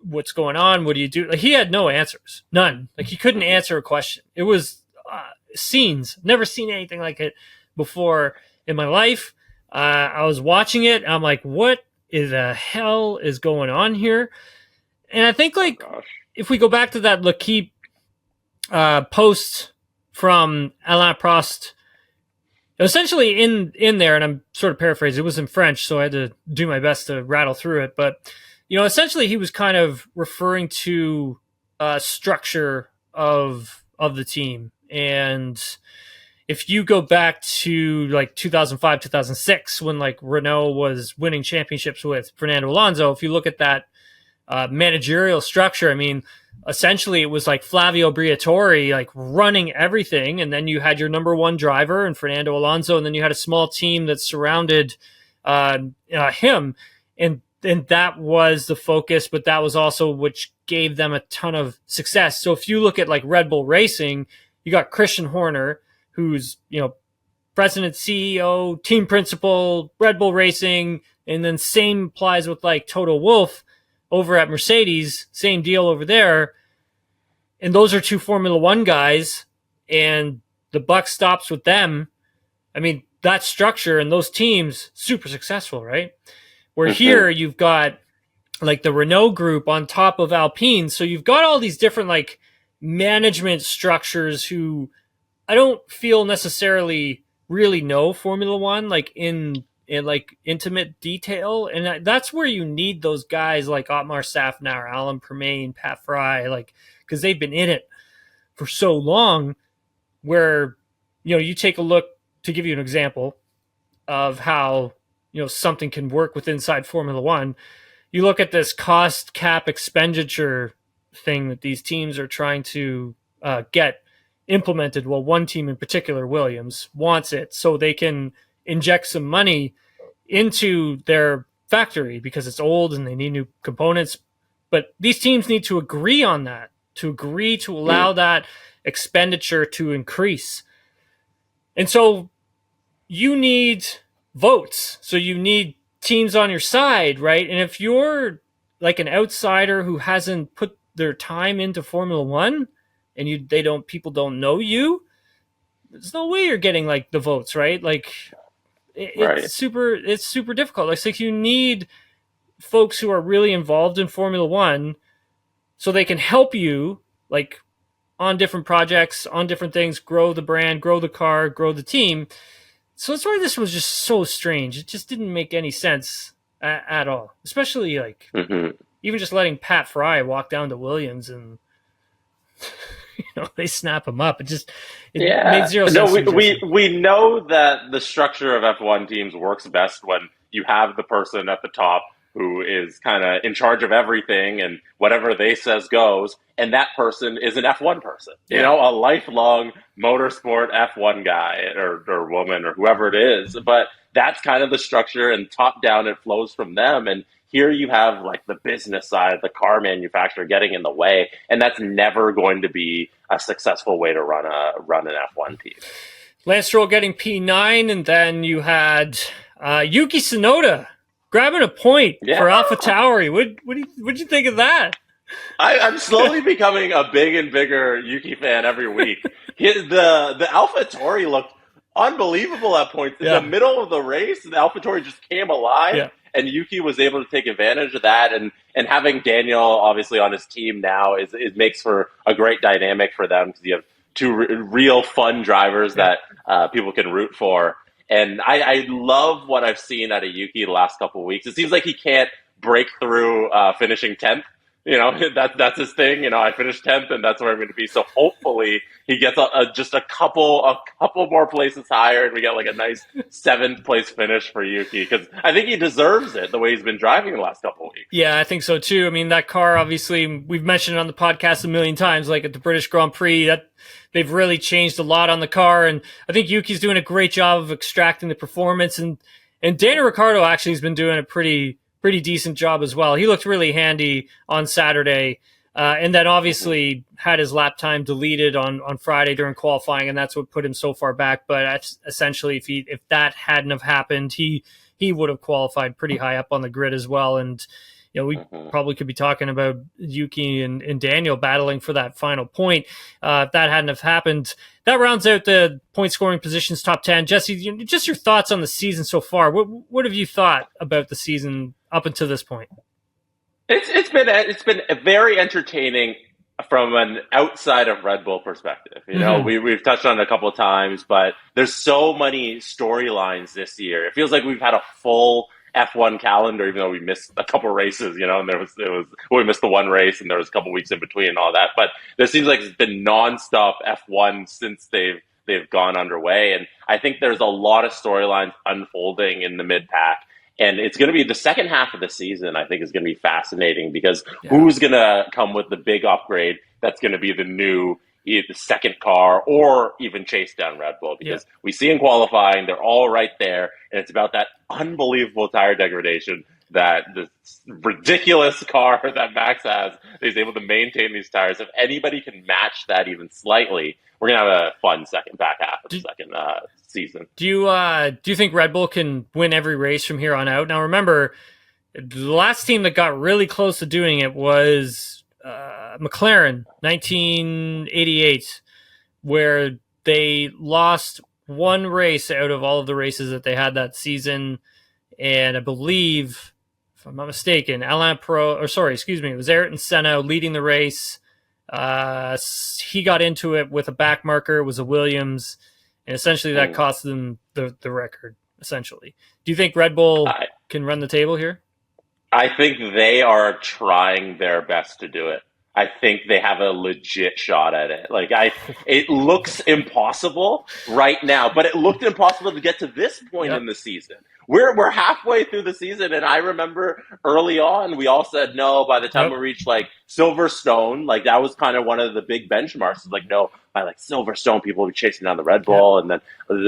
what's going on? What do you do? Like, he had no answers, none. Like, he couldn't answer a question. It was scenes. Never seen anything like it before in my life. I was watching it. I'm like, what the hell is going on here? And I think, like, if we go back to that L'Equipe post from Alain Prost, essentially in there, and I'm sort of paraphrasing, it was in French, so I had to do my best to rattle through it. But, you know, essentially he was kind of referring to structure of the team. And if you go back to like 2005, 2006, when like Renault was winning championships with Fernando Alonso, if you look at that managerial structure, I mean, essentially it was like Flavio Briatore like running everything, and then you had your number one driver and Fernando Alonso, and then you had a small team that surrounded him, and that was the focus, but that was also which gave them a ton of success. So if you look at like Red Bull Racing, you got Christian Horner, who's, you know, president, CEO, team principal, Red Bull Racing, and then same applies with like Toto Wolff over at Mercedes, same deal over there. And those are 2 Formula One guys, and the buck stops with them. I mean, that structure and those teams, super successful, right? Where here you've got like the Renault group on top of Alpine. So you've got all these different like management structures who I don't feel necessarily really know Formula One, like in like intimate detail. And that's where you need those guys like Otmar Safnar, Alan Permain, Pat Fry, like, because they've been in it for so long, where, you know, you take a look, to give you an example of how, you know, something can work with inside Formula One. You look at this cost cap expenditure thing that these teams are trying to get implemented. Well, one team in particular, Williams, wants it so they can inject some money into their factory because it's old and they need new components. But these teams need to agree on that, to agree to allow that expenditure to increase. And so you need votes. So you need teams on your side, right? And if you're like an outsider who hasn't put their time into Formula One and people don't know you, there's no way you're getting like the votes, right? Like it's super difficult. It's like you need folks who are really involved in Formula One so they can help you like on different projects, on different things, grow the brand, grow the car, grow the team. So that's why this was just so strange. It just didn't make any sense at all, especially like even just letting Pat Fry walk down to Williams and you know, they snap him up. It made zero sense. No, we know that the structure of F1 teams works best when you have the person at the top who is kind of in charge of everything and whatever they says goes, and that person is an F1 person, you know, a lifelong motorsport F1 guy or woman or whoever it is. But that's kind of the structure, and top down it flows from them. And here you have like the business side, the car manufacturer getting in the way, and that's never going to be a successful way to run an F1 team. Lance Stroll getting P9, and then you had Yuki Tsunoda grabbing a point for AlphaTauri. What'd you think of that? I'm slowly becoming a big and bigger Yuki fan every week. The AlphaTauri looked unbelievable at points. In the middle of the race, the AlphaTauri just came alive, and Yuki was able to take advantage of that. And having Daniel obviously on his team now it makes for a great dynamic for them, because you have two real fun drivers that people can root for. And I love what I've seen out of Yuki the last couple of weeks. It seems like he can't break through finishing 10th. That's his thing. I finished 10th, and that's where I'm going to be. So hopefully he gets just a couple more places higher, and we get like a nice 7th place finish for Yuki, because I think he deserves it the way he's been driving the last couple of weeks. Yeah, I think so too. I mean, that car, obviously, we've mentioned it on the podcast a million times, like at the British Grand Prix, that they've really changed a lot on the car, and I think Yuki's doing a great job of extracting the performance, and Daniel Ricciardo actually has been doing a pretty decent job as well. He looked really handy on Saturday, and then obviously had his lap time deleted on Friday during qualifying, and that's what put him so far back. But that's essentially, if that hadn't have happened, he would have qualified pretty high up on the grid as well. And we probably could be talking about Yuki and Daniel battling for that final point. If that hadn't have happened, that rounds out the point scoring positions top 10. Jesse, just your thoughts on the season so far. What have you thought about the season up until this point? It's been very entertaining from an outside of Red Bull perspective. We've touched on it a couple of times, but there's so many storylines this year. It feels like we've had a full F1 calendar, even though we missed a couple races, and we missed the one race, and there was a couple weeks in between and all that. But there seems like it's been nonstop F1 since they've gone underway, and I think there's a lot of storylines unfolding in the mid pack. And it's going to be the second half of the season, I think, is going to be fascinating, because who's going to come with the big upgrade that's going to be the new the second car, or even chase down Red Bull, because we see in qualifying, they're all right there. And it's about that unbelievable tire degradation that the ridiculous car that Max has is able to maintain these tires. If anybody can match that even slightly, we're going to have a fun second back half of the second season. Do you think Red Bull can win every race from here on out? Now, remember, the last team that got really close to doing it was McLaren, 1988, where they lost one race out of all of the races that they had that season. And I believe, if I'm not mistaken, it was Ayrton Senna leading the race. He got into it with a back marker. It was a Williams. And essentially that cost them the record, essentially. Do you think Red Bull can run the table here? I think they are trying their best to do it. I think they have a legit shot at it. It looks impossible right now, but it looked impossible to get to this point in the season. We're halfway through the season, and I remember early on we all said no. By the time we reached Silverstone, that was kind of one of the big benchmarks. No, by Silverstone, people will be chasing down the Red Bull, and then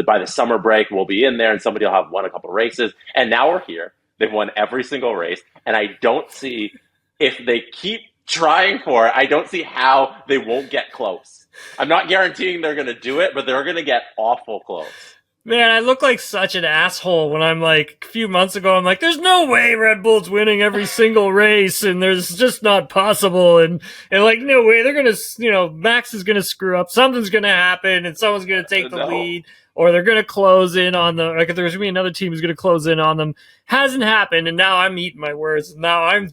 by the summer break we'll be in there, and somebody will have won a couple of races. And now we're here. They've won every single race, and I don't see, if they keep trying for it, I don't see how they won't get close. I'm not guaranteeing they're going to do it, but they're going to get awful close. Man, I look like such an asshole when I'm a few months ago, I'm like, there's no way Red Bull's winning every single race, and there's just not possible, and no way, they're going to, Max is going to screw up, something's going to happen, and someone's going to take the lead, or they're going to close in on them, if there's going to be another team who's going to close in on them. Hasn't happened, and now I'm eating my words. Now I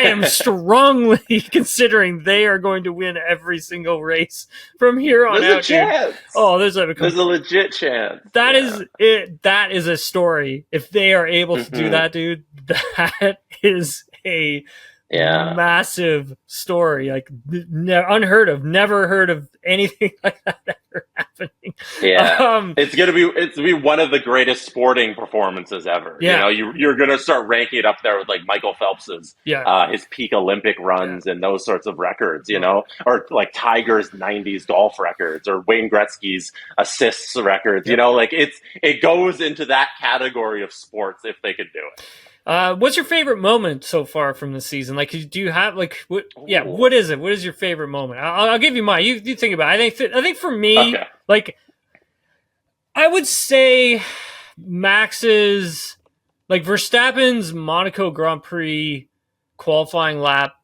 am strongly considering they are going to win every single race from here on out. There's a chance. Oh, there's a legit chance. That is it. That is a story. If they are able to do that, dude, that is a massive story. Unheard of. Never heard of anything like that ever happening. Yeah, it's gonna be one of the greatest sporting performances ever. Yeah. You're gonna start ranking it up there with Michael Phelps's his peak Olympic runs and those sorts of records. Or Tiger's '90s golf records, or Wayne Gretzky's assists records. It goes into that category of sports if they could do it. What's your favorite moment so far from the season? Do you have what is it? What is your favorite moment? I'll give you mine. You think about it. I think for me, I would say Max's, like Verstappen's Monaco Grand Prix qualifying lap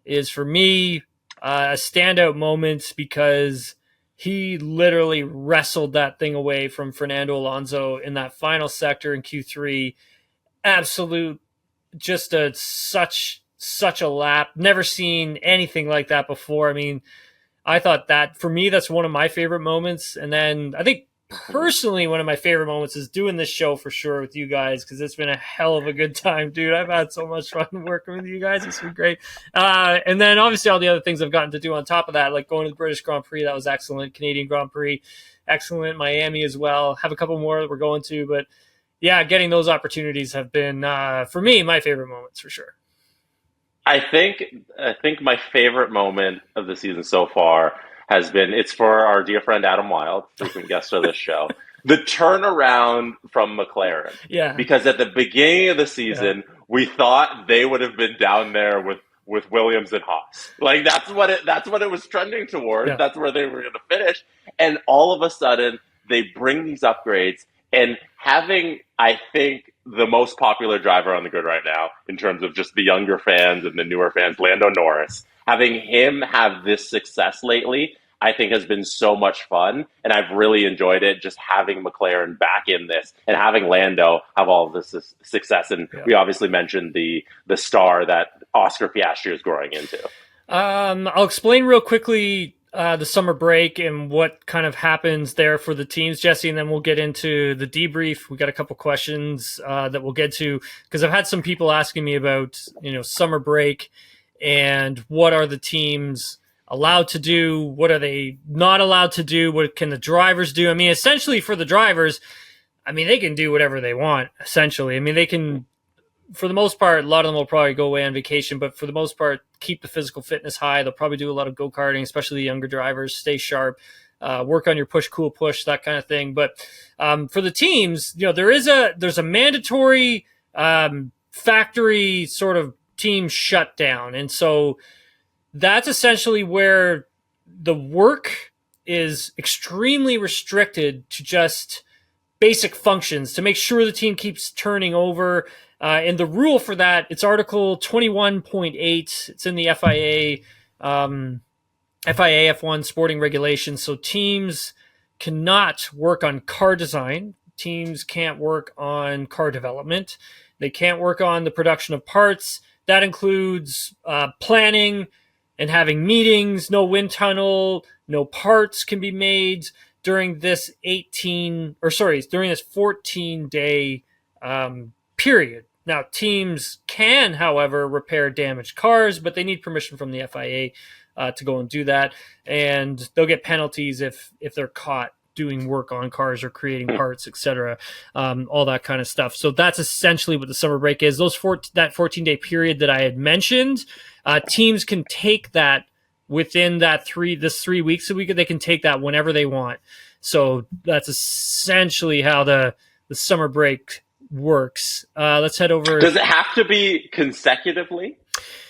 is for me a standout moment because he literally wrestled that thing away from Fernando Alonso in that final sector in Q3. Absolute, just such a lap. Never seen anything like that before. I mean, I thought that, for me, that's one of my favorite moments. And then I think personally one of my favorite moments is doing this show for sure with you guys, because it's been a hell of a good time, dude. I've had so much fun working with you guys. It's been great. And then obviously all the other things I've gotten to do on top of that, like going to the British Grand Prix, that was excellent. Canadian Grand Prix, excellent. Miami as well. Have a couple more that we're going to, but yeah, getting those opportunities have been, for me, my favorite moments for sure. I think my favorite moment of the season so far has been, it's for our dear friend Adam Wilde, frequent guest of this show, the turnaround from McLaren. Yeah. Because at the beginning of the season, we thought they would have been down there with Williams and Haas. Like that's what it was trending towards. Yeah. That's where they were going to finish. And all of a sudden, they bring these upgrades, and having, I think, the most popular driver on the grid right now in terms of just the younger fans and the newer fans, Lando Norris, having him have this success lately, I think has been so much fun. And I've really enjoyed it, just having McLaren back in this and having Lando have all of this success. And we obviously mentioned the star that Oscar Piastri is growing into. I'll explain real quickly the summer break and what kind of happens there for the teams, Jesse, and then we'll get into the debrief. We got a couple questions that we'll get to, because I've had some people asking me about, summer break and what are the teams allowed to do, what are they not allowed to do, what can the drivers do. I mean, essentially for the drivers, I mean, they can do whatever they want, essentially. I mean, they can, for the most part, a lot of them will probably go away on vacation, but for the most part, keep the physical fitness high. They'll probably do a lot of go-karting, especially the younger drivers, stay sharp, work on your push-cool push, that kind of thing. But for the teams, there's a mandatory factory sort of team shutdown. And so that's essentially where the work is extremely restricted to just basic functions to make sure the team keeps turning over. And the rule for that, it's Article 21.8. It's in the FIA F1 sporting regulations. So teams cannot work on car design. Teams can't work on car development. They can't work on the production of parts. That includes planning and having meetings. No wind tunnel, no parts can be made during this 14-day period. Now, teams can, however, repair damaged cars, but they need permission from the FIA to go and do that. And they'll get penalties if they're caught doing work on cars or creating parts, etc., all that kind of stuff. So that's essentially what the summer break is. That 14-day period that I had mentioned, teams can take that within that 3 weeks a week. They can take that whenever they want. So that's essentially how the summer break works. Let's head over. Does it have to be consecutively,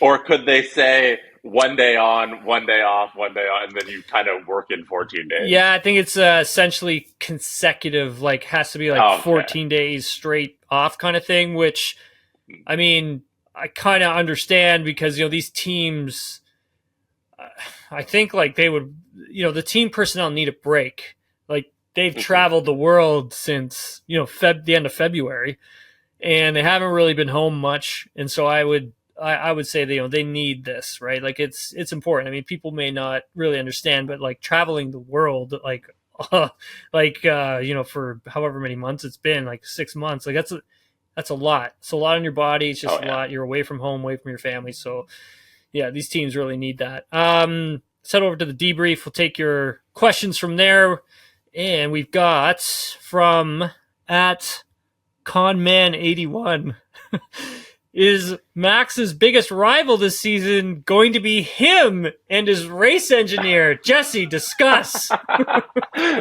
or could they say one day on, one day off, one day on, and then you kind of work in 14 days? Yeah, I think it's essentially consecutive, like has to be like 14 days straight off kind of thing, which, I mean, I kind of understand because, these teams, I think like they would, the team personnel need a break. Like they've traveled the world since, the end of February, and they haven't really been home much. And so I would say they need this, right? Like it's important. I mean, people may not really understand, but like traveling the world, for however many months it's been, like 6 months, like that's a lot. It's a lot on your body. It's just a lot. You're away from home, away from your family. So yeah, these teams really need that. Let's head over to the debrief. We'll take your questions from there. And we've got from at Conman81. Is Max's biggest rival this season going to be him and his race engineer? Jesse, discuss.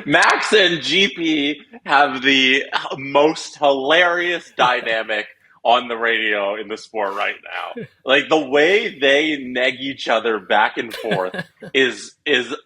Max and GP have the most hilarious dynamic on the radio in the sport right now. Like the way they neg each other back and forth is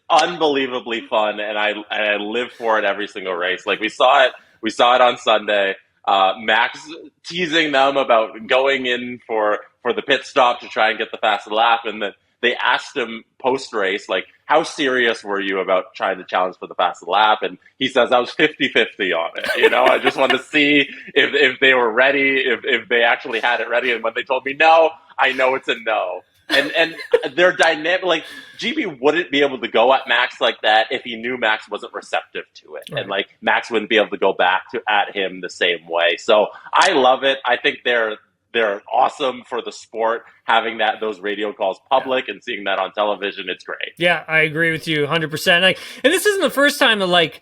unbelievably fun, and I live for it every single race. Like we saw it on Sunday. Max teasing them about going in for the pit stop to try and get the fast lap, and then they asked him post race, like, how serious were you about trying to challenge for the fast lap? And he says, I was 50-50 on it. You know, I just wanted to see if they were ready, if they actually had it ready. And when they told me no, I know it's a no. And they're dynamic. Like GB wouldn't be able to go at Max like that if he knew Max wasn't receptive to it. Right. And like Max wouldn't be able to go back at him the same way. So I love it. I think they're awesome for the sport, having those radio calls public and seeing that on television. It's great. Yeah, I agree with you 100%. And this isn't the first time that like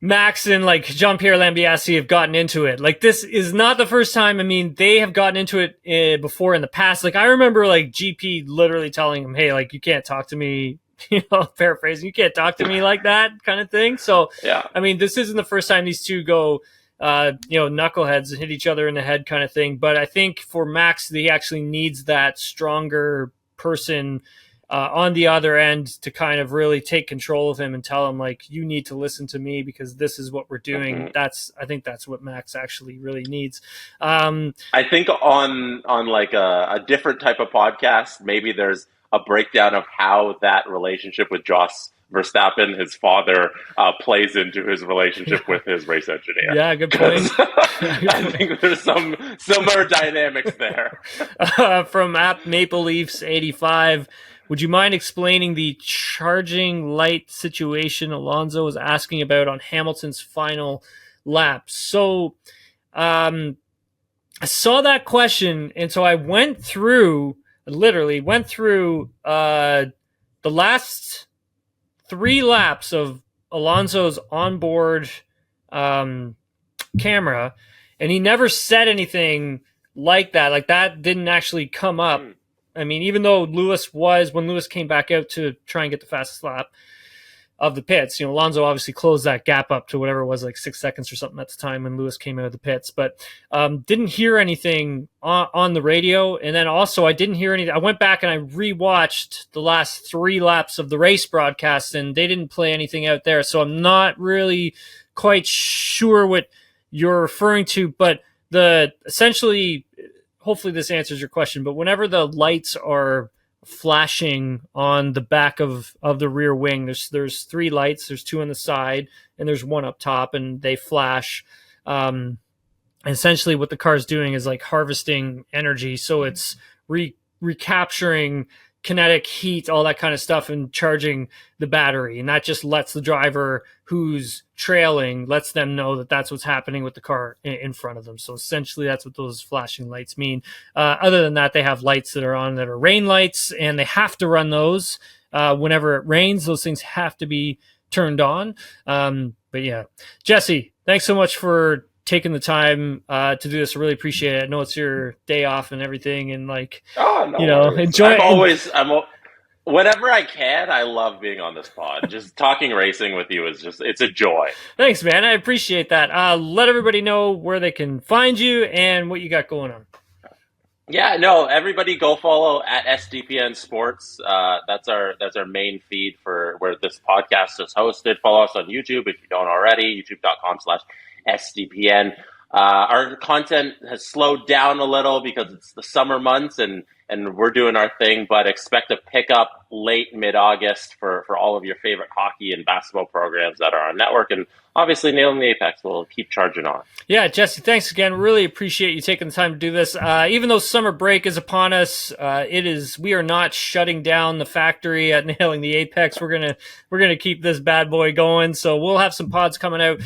Max and like Jean-Pierre Lambiase have gotten into it. Like this is not the first time. I mean, they have gotten into it before in the past. Like I remember like GP literally telling him, hey, like you can't talk to me, paraphrasing, you can't talk to me like that kind of thing. So, yeah, I mean, this isn't the first time these two go knuckleheads and hit each other in the head kind of thing. But I think for Max, he actually needs that stronger person on the other end to kind of really take control of him and tell him, like, you need to listen to me because this is what we're doing. Mm-hmm. I think that's what Max actually really needs. I think on like a different type of podcast, maybe there's a breakdown of how that relationship with Jos Verstappen, his father, plays into his relationship with his race engineer. Yeah, good point. I think there's some similar dynamics there. From App Maple Leafs 85, would you mind explaining the charging light situation Alonso was asking about on Hamilton's final lap? So I saw that question, and so I literally went through the last 3 laps of Alonso's onboard camera, and he never said anything like that. Like that didn't actually come up. I mean, even though when Lewis came back out to try and get the fastest lap of the pits, Alonso obviously closed that gap up to whatever it was, like 6 seconds or something at the time when Lewis came out of the pits, but didn't hear anything on the radio. And then also I didn't hear anything. I went back and I rewatched the last 3 laps of the race broadcast, and they didn't play anything out there. So I'm not really quite sure what you're referring to, but essentially, hopefully this answers your question, but whenever the lights are flashing on the back of the rear wing, there's 3 lights, there's 2 on the side and there's 1 up top, and they flash. Essentially what the car's doing is like harvesting energy. So it's recapturing kinetic heat, all that kind of stuff, and charging the battery. And that just lets the driver who's trailing, lets them know that that's what's happening with the car in front of them. So essentially that's what those flashing lights mean. Other than that, they have lights that are on that are rain lights, and they have to run those whenever it rains. Those things have to be turned on. But yeah, Jesse, thanks so much for taking the time to do this. I really appreciate it. I know it's your day off and everything, and enjoy it. Whenever I can, I love being on this pod. Just talking racing with you it's a joy. Thanks, man. I appreciate that. Let everybody know where they can find you and what you got going on. Yeah, no, everybody go follow at sdpn sports. That's our main feed for where this podcast is hosted. Follow us on YouTube if you don't already, youtube.com/sdpn. Our content has slowed down a little because it's the summer months and we're doing our thing, but expect a pickup late mid-August for all of your favorite hockey and basketball programs that are on network. And obviously, Nailing the Apex will keep charging on. Yeah, Jesse, thanks again. Really appreciate you taking the time to do this. Even though summer break is upon us, we are not shutting down the factory at Nailing the Apex. We're gonna keep this bad boy going. So we'll have some pods coming out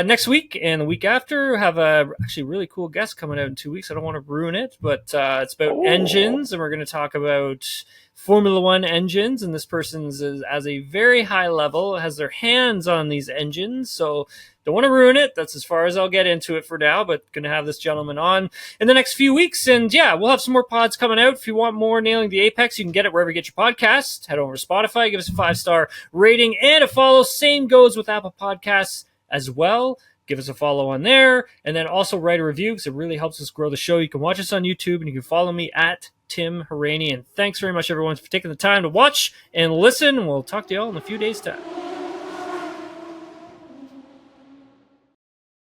next week and the week after. Have a actually really cool guest coming out in 2 weeks. I don't want to ruin it, but it's about engines, and we're going to talk about Formula One engines, and this person's as a very high level, has their hands on these engines, so don't want to ruin it. That's as far as I'll get into it for now, but going to have this gentleman on in the next few weeks, and yeah, we'll have some more pods coming out. If you want more Nailing the Apex, you can get it wherever you get your podcasts. Head over to Spotify, give us a 5-star rating and a follow. Same goes with Apple Podcasts as well. give us a follow on there, and then also write a review because it really helps us grow the show. You can watch us on YouTube, and you can follow me at Tim Haraney. And thanks very much, everyone, for taking the time to watch and listen. We'll talk to you all in a few days' time.